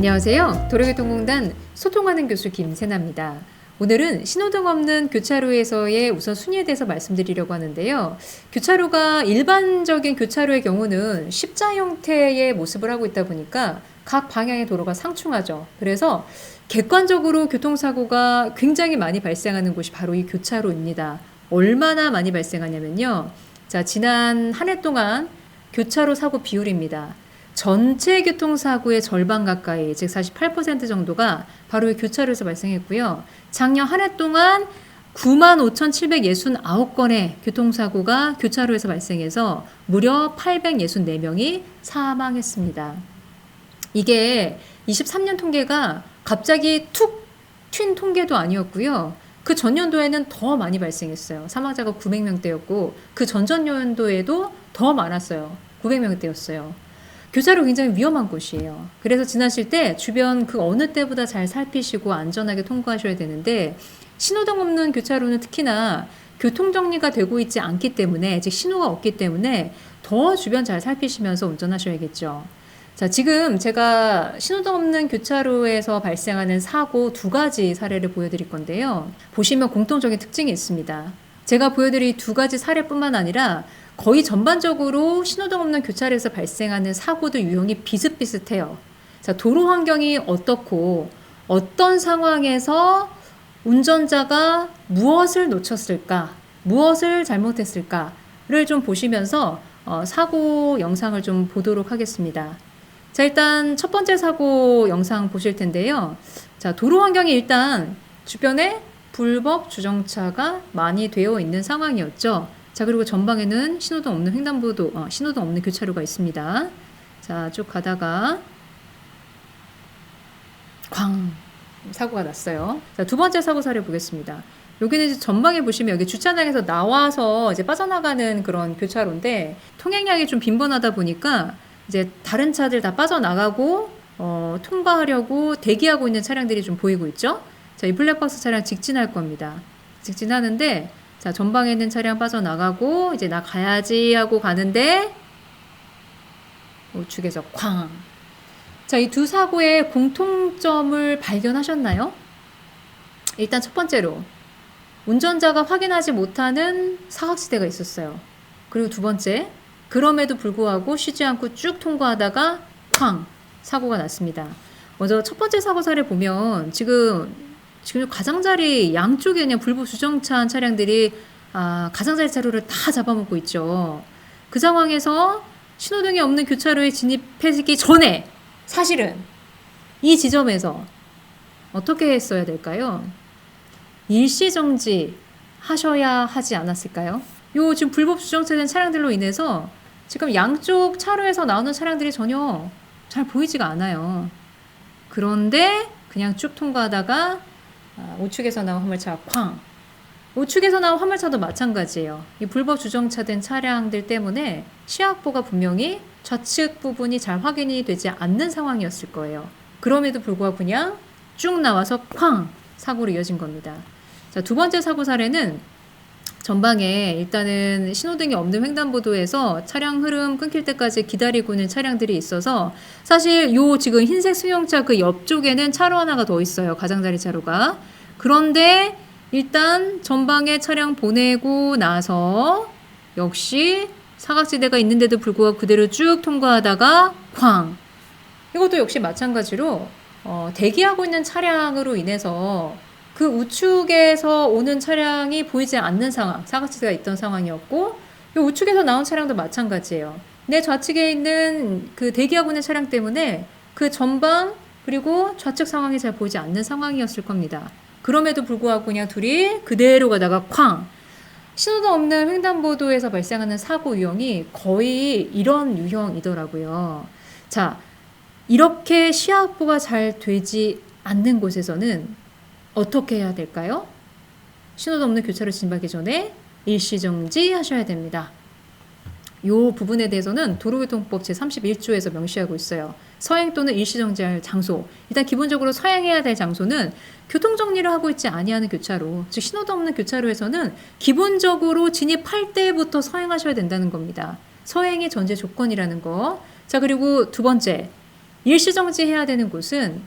안녕하세요. 도로교통공단 소통하는 교수 김세나입니다. 오늘은 신호등 없는 교차로에서의 우선 순위에 대해서 말씀드리려고 하는데요. 교차로가 일반적인 교차로의 경우는 십자 형태의 모습을 하고 있다 보니까 각 방향의 도로가 상충하죠. 그래서 객관적으로 교통사고가 굉장히 많이 발생하는 곳이 바로 이 교차로입니다. 얼마나 많이 발생하냐면요. 자, 지난 한 해 동안 교차로 사고 비율입니다. 전체 교통사고의 절반 가까이, 즉 48% 정도가 바로 이 교차로에서 발생했고요. 작년 한 해 동안 95,769건의 교통사고가 교차로에서 발생해서 무려 864명이 사망했습니다. 이게 23년 통계가 갑자기 툭 튄 통계도 아니었고요. 그 전년도에는 더 많이 발생했어요. 사망자가 900명대였고 그 전전년도에도 더 많았어요. 900명대였어요. 교차로 굉장히 위험한 곳이에요. 그래서 지나실 때 주변 그 어느 때보다 잘 살피시고 안전하게 통과하셔야 되는데, 신호등 없는 교차로는 특히나 교통정리가 되고 있지 않기 때문에, 즉 신호가 없기 때문에 더 주변 잘 살피시면서 운전하셔야겠죠. 자, 지금 제가 신호등 없는 교차로에서 발생하는 사고 두 가지 사례를 보여드릴 건데요. 보시면 공통적인 특징이 있습니다. 제가 보여드릴 두 가지 사례뿐만 아니라 거의 전반적으로 신호등 없는 교차로에서 발생하는 사고도 유형이 비슷비슷해요. 자, 도로 환경이 어떻고 어떤 상황에서 운전자가 무엇을 놓쳤을까, 무엇을 잘못했을까를 좀 보시면서 사고 영상을 좀 보도록 하겠습니다. 자, 일단 첫 번째 사고 영상 보실 텐데요. 자, 도로 환경이 일단 주변에 불법 주정차가 많이 되어 있는 상황이었죠. 자, 그리고 전방에는 신호등 없는 횡단보도, 신호등 없는 교차로가 있습니다. 자, 쭉 가다가 쾅! 사고가 났어요. 자, 두 번째 사고 사례 보겠습니다. 여기는 이제 전방에 보시면 여기 주차장에서 나와서 이제 빠져나가는 그런 교차로인데, 통행량이 좀 빈번하다 보니까 이제 다른 차들 다 빠져나가고 통과하려고 대기하고 있는 차량들이 좀 보이고 있죠. 자, 이 블랙박스 차량 직진할 겁니다. 직진하는데, 자, 전방에 있는 차량 빠져나가고 이제 나 가야지 하고 가는데 우측에서 쾅. 자, 이 두 사고의 공통점을 발견하셨나요? 일단 첫 번째로 운전자가 확인하지 못하는 사각지대가 있었어요. 그리고 두 번째, 그럼에도 불구하고 쉬지 않고 쭉 통과하다가 쾅! 사고가 났습니다. 먼저 첫 번째 사고 사례 보면 지금 가장자리 양쪽에 그냥 불법 주정차한 차량들이 가장자리 차로를 다 잡아먹고 있죠. 그 상황에서 신호등이 없는 교차로에 진입하기 전에 사실은 이 지점에서 어떻게 했어야 될까요? 일시정지 하셔야 하지 않았을까요? 요 지금 불법 주정차된 차량들로 인해서 지금 양쪽 차로에서 나오는 차량들이 전혀 잘 보이지가 않아요. 그런데 그냥 쭉 통과하다가 우측에서 나온 화물차 쾅! 우측에서 나온 화물차도 마찬가지예요. 이 불법 주정차된 차량들 때문에 시야 확보가 분명히 좌측 부분이 잘 확인이 되지 않는 상황이었을 거예요. 그럼에도 불구하고 그냥 쭉 나와서 쾅! 사고로 이어진 겁니다. 자, 두 번째 사고 사례는 전방에 일단은 신호등이 없는 횡단보도에서 차량 흐름 끊길 때까지 기다리고 있는 차량들이 있어서, 사실 요 지금 흰색 승용차 그 옆쪽에는 차로 하나가 더 있어요. 가장자리 차로가. 그런데 일단 전방에 차량 보내고 나서 역시 사각지대가 있는데도 불구하고 그대로 쭉 통과하다가 쾅! 이것도 역시 마찬가지로 대기하고 있는 차량으로 인해서 그 우측에서 오는 차량이 보이지 않는 상황, 사각지대가 있던 상황이었고, 이 우측에서 나온 차량도 마찬가지예요. 내 좌측에 있는 그 대기하고 있는 차량 때문에 그 전방 그리고 좌측 상황이 잘 보이지 않는 상황이었을 겁니다. 그럼에도 불구하고 그냥 둘이 그대로 가다가 쾅! 신호등 없는 횡단보도에서 발생하는 사고 유형이 거의 이런 유형이더라고요. 자, 이렇게 시야 확보가 잘 되지 않는 곳에서는 어떻게 해야 될까요? 신호등 없는 교차로 진입하기 전에 일시정지 하셔야 됩니다. 이 부분에 대해서는 도로교통법 제31조에서 명시하고 있어요. 서행 또는 일시정지할 장소. 일단 기본적으로 서행해야 될 장소는 교통정리를 하고 있지 아니하는 교차로, 즉 신호등 없는 교차로에서는 기본적으로 진입할 때부터 서행하셔야 된다는 겁니다. 서행이 전제 조건이라는 거. 자, 그리고 두 번째, 일시정지해야 되는 곳은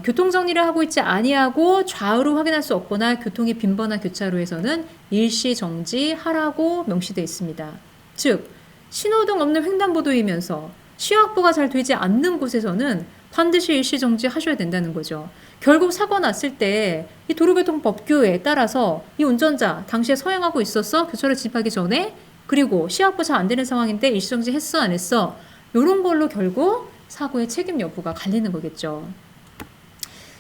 교통정리를 하고 있지 아니하고 좌우로 확인할 수 없거나 교통이 빈번한 교차로에서는 일시정지하라고 명시되어 있습니다. 즉 신호등 없는 횡단보도이면서 시야확보가 잘 되지 않는 곳에서는 반드시 일시정지 하셔야 된다는 거죠. 결국 사고 났을 때 이 도로교통법규에 따라서 이 운전자 당시에 서행하고 있었어? 교차로 진입하기 전에? 그리고 시야확보 잘 안 되는 상황인데 일시정지 했어? 안 했어? 이런 걸로 결국 사고의 책임 여부가 갈리는 거겠죠.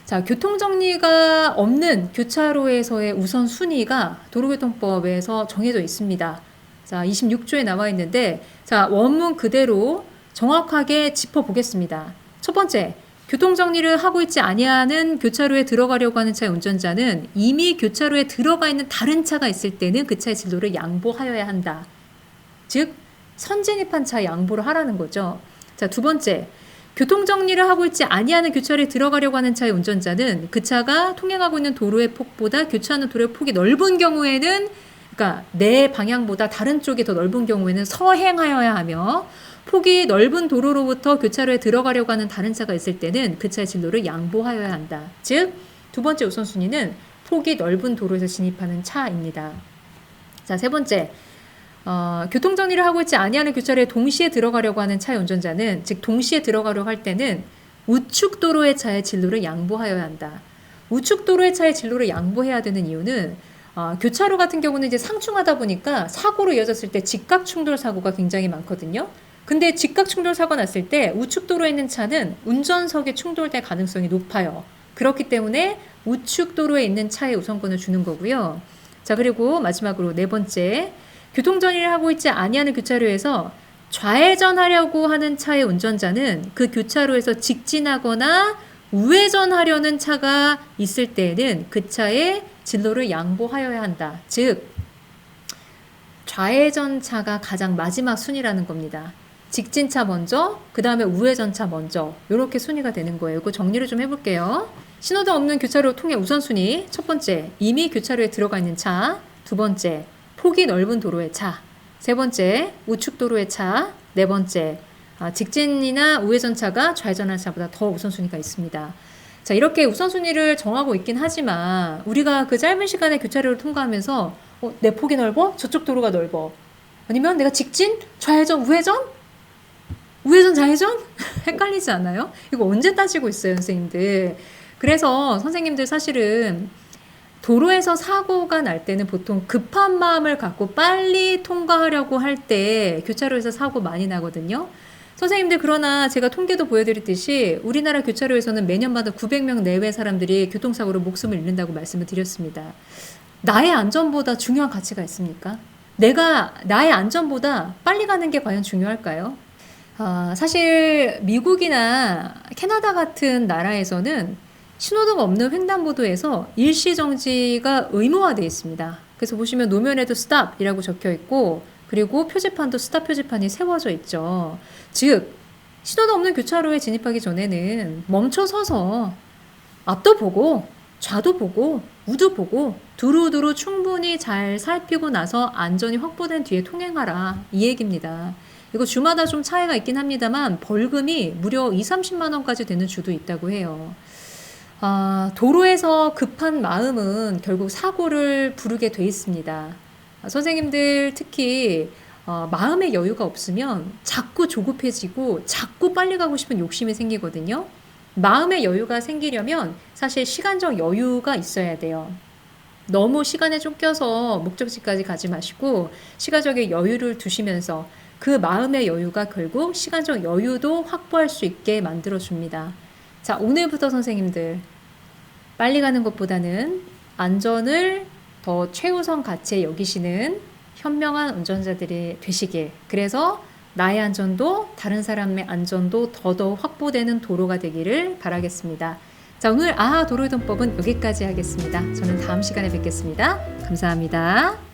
자, 교통정리가 없는 교차로에서의 우선순위가 도로교통법에서 정해져 있습니다. 자, 26조에 나와 있는데, 자, 원문 그대로 정확하게 짚어보겠습니다. 첫 번째, 교통정리를 하고 있지 아니하는 교차로에 들어가려고 하는 차의 운전자는 이미 교차로에 들어가 있는 다른 차가 있을 때는 그 차의 진로를 양보하여야 한다. 즉, 선진입한 차 양보를 하라는 거죠. 자, 두 번째, 교통정리를 하고 있지 아니하는 교차로에 들어가려고 하는 차의 운전자는 그 차가 통행하고 있는 도로의 폭보다 교차하는 도로의 폭이 넓은 경우에는, 그러니까 내 방향보다 다른 쪽이 더 넓은 경우에는 서행하여야 하며, 폭이 넓은 도로로부터 교차로에 들어가려고 하는 다른 차가 있을 때는 그 차의 진로를 양보하여야 한다. 즉, 두 번째 우선순위는 폭이 넓은 도로에서 진입하는 차입니다. 자, 세 번째, 교통정리를 하고 있지 아니하는 교차로에 동시에 들어가려고 하는 차의 운전자는, 즉 동시에 들어가려고 할 때는 우측 도로의 차의 진로를 양보하여야 한다. 우측 도로의 차의 진로를 양보해야 되는 이유는 교차로 같은 경우는 이제 상충하다 보니까 사고로 이어졌을 때 직각 충돌 사고가 굉장히 많거든요. 근데 직각 충돌 사고 났을 때 우측 도로에 있는 차는 운전석에 충돌될 가능성이 높아요. 그렇기 때문에 우측 도로에 있는 차에 우선권을 주는 거고요. 자, 그리고 마지막으로 네 번째, 교통정리를 하고 있지 아니하는 교차로에서 좌회전하려고 하는 차의 운전자는 그 교차로에서 직진하거나 우회전하려는 차가 있을 때에는 그 차의 진로를 양보하여야 한다. 즉, 좌회전차가 가장 마지막 순위라는 겁니다. 직진차 먼저, 그 다음에 우회전차 먼저, 이렇게 순위가 되는 거예요. 이거 정리를 좀 해볼게요. 신호등 없는 교차로 통행 우선순위. 첫 번째, 이미 교차로에 들어가 있는 차. 두 번째, 폭이 넓은 도로의 차. 세 번째, 우측 도로의 차. 네 번째, 직진이나 우회전차가 좌회전하는 차보다 더 우선순위가 있습니다. 자, 이렇게 우선순위를 정하고 있긴 하지만 우리가 그 짧은 시간에 교차로를 통과하면서 내 폭이 넓어? 저쪽 도로가 넓어. 아니면 내가 직진? 좌회전? 우회전? 우회전, 좌회전? 헷갈리지 않아요? 이거 언제 따지고 있어요, 선생님들. 그래서 선생님들 사실은 도로에서 사고가 날 때는 보통 급한 마음을 갖고 빨리 통과하려고 할 때 교차로에서 사고 많이 나거든요. 선생님들, 그러나 제가 통계도 보여드렸듯이 우리나라 교차로에서는 매년마다 900명 내외 사람들이 교통사고로 목숨을 잃는다고 말씀을 드렸습니다. 나의 안전보다 중요한 가치가 있습니까? 내가 나의 안전보다 빨리 가는 게 과연 중요할까요? 사실 미국이나 캐나다 같은 나라에서는 신호등 없는 횡단보도에서 일시정지가 의무화되어 있습니다. 그래서 보시면 노면에도 스탑이라고 적혀 있고, 그리고 표지판도 스탑 표지판이 세워져 있죠. 즉, 신호등 없는 교차로에 진입하기 전에는 멈춰 서서 앞도 보고 좌도 보고 우도 보고 두루두루 충분히 잘 살피고 나서 안전이 확보된 뒤에 통행하라, 이 얘기입니다. 이거 주마다 좀 차이가 있긴 합니다만 벌금이 무려 20-30만 원까지 되는 주도 있다고 해요. 도로에서 급한 마음은 결국 사고를 부르게 돼 있습니다. 선생님들 특히 마음의 여유가 없으면 자꾸 조급해지고 자꾸 빨리 가고 싶은 욕심이 생기거든요. 마음의 여유가 생기려면 사실 시간적 여유가 있어야 돼요. 너무 시간에 쫓겨서 목적지까지 가지 마시고 시간적인 여유를 두시면서 그 마음의 여유가 결국 시간적 여유도 확보할 수 있게 만들어줍니다. 자, 오늘부터 선생님들 빨리 가는 것보다는 안전을 더 최우선 가치에 여기시는 현명한 운전자들이 되시길, 그래서 나의 안전도 다른 사람의 안전도 더더욱 확보되는 도로가 되기를 바라겠습니다. 자, 오늘 도로이동법은 여기까지 하겠습니다. 저는 다음 시간에 뵙겠습니다. 감사합니다.